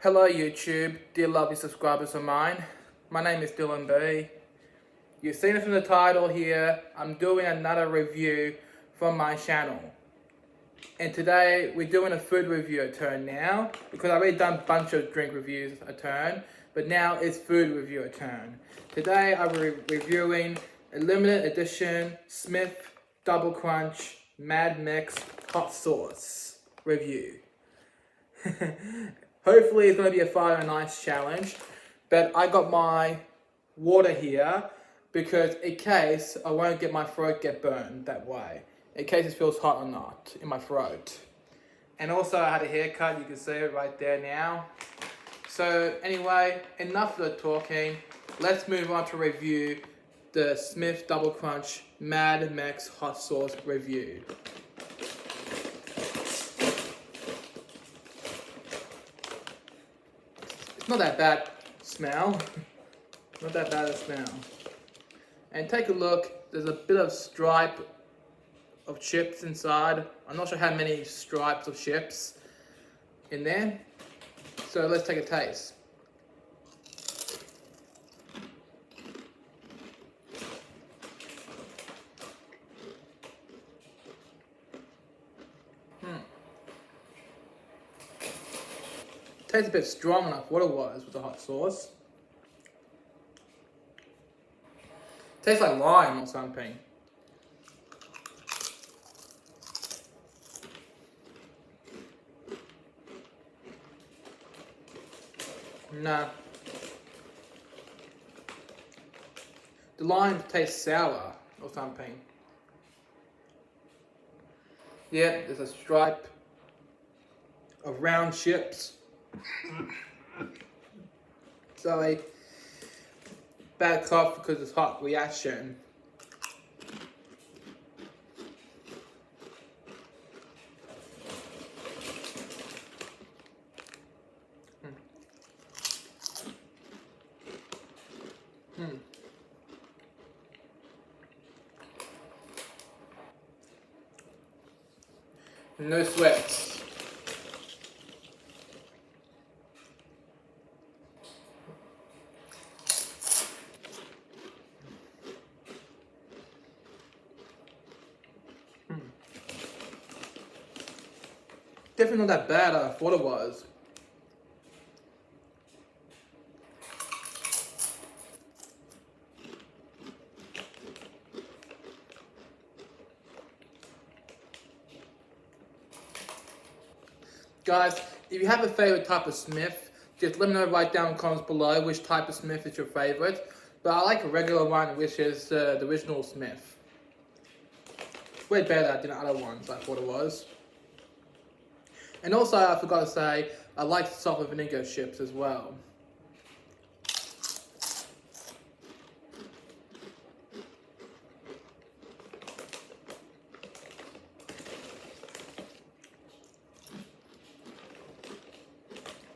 Hello YouTube, dear lovely subscribers of mine. My name is Dylan B. You've seen it from the title here. I'm doing another review from my channel. And today we're doing a food review a turn now, because I've already done a bunch of drink reviews a turn, but now it's food review a turn. Today I'm reviewing a limited edition Smith Double Crunch Mad Mix Hot Sauce review. Hopefully it's going to be a fun and nice challenge, but I got my water here because in case I won't get my throat get burned that way, in case it feels hot or not in my throat. And also I had a haircut, you can see it right there now. So anyway, enough of the talking, let's move on to review the Smith Double Crunch Mad Mix Hot Sauce review. Not that bad smell. Not that bad a smell. And take a look, there's a bit of stripe of chips inside. I'm not sure how many stripes of chips in there. So let's take a taste. Tastes a bit strong enough, what it was with the hot sauce. Tastes like lime or something. Nah. The lime tastes sour or something. Yeah, there's a stripe of round chips. Sorry, bad cough because it's hot reaction. No sweats. Definitely not that bad as I thought it was. Guys, if you have a favorite type of Smith, just let me know right down in the comments below which type of Smith is your favorite. But I like a regular one, which is the original Smith. Way better than the other ones I thought it was. And also, I forgot to say, I like salt and vinegar chips as well.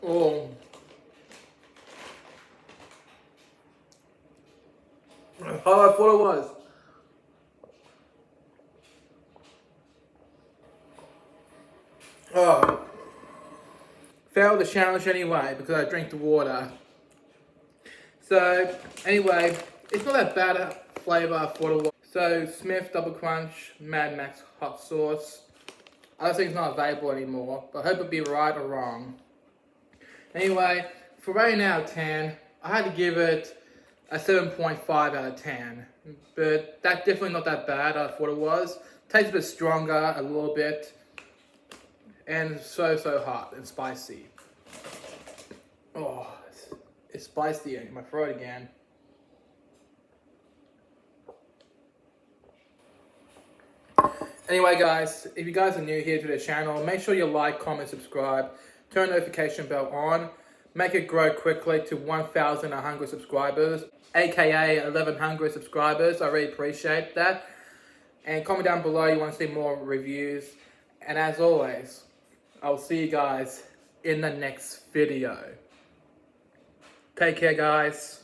Oh. How I thought it was. Oh. Failed the challenge anyway because I drank the water. So, anyway, it's not that bad a flavour I thought it was. So, Smith Double Crunch Mad Max Hot Sauce. I don't think it's not available anymore, but I hope it'll be right or wrong. Anyway, for rating out of 10, I had to give it a 7.5 out of 10. But that's definitely not that bad I thought it was. Tastes a bit stronger, a little bit. And so hot and spicy. Oh, it's spicy in my throat again. Anyway guys, if you guys are new here to the channel, make sure you like, comment, subscribe, turn the notification bell on, make it grow quickly to 1,100 subscribers, aka 1,100 subscribers. I really appreciate that. And comment down below you want to see more reviews. And as always, I'll see you guys in the next video. Take care guys.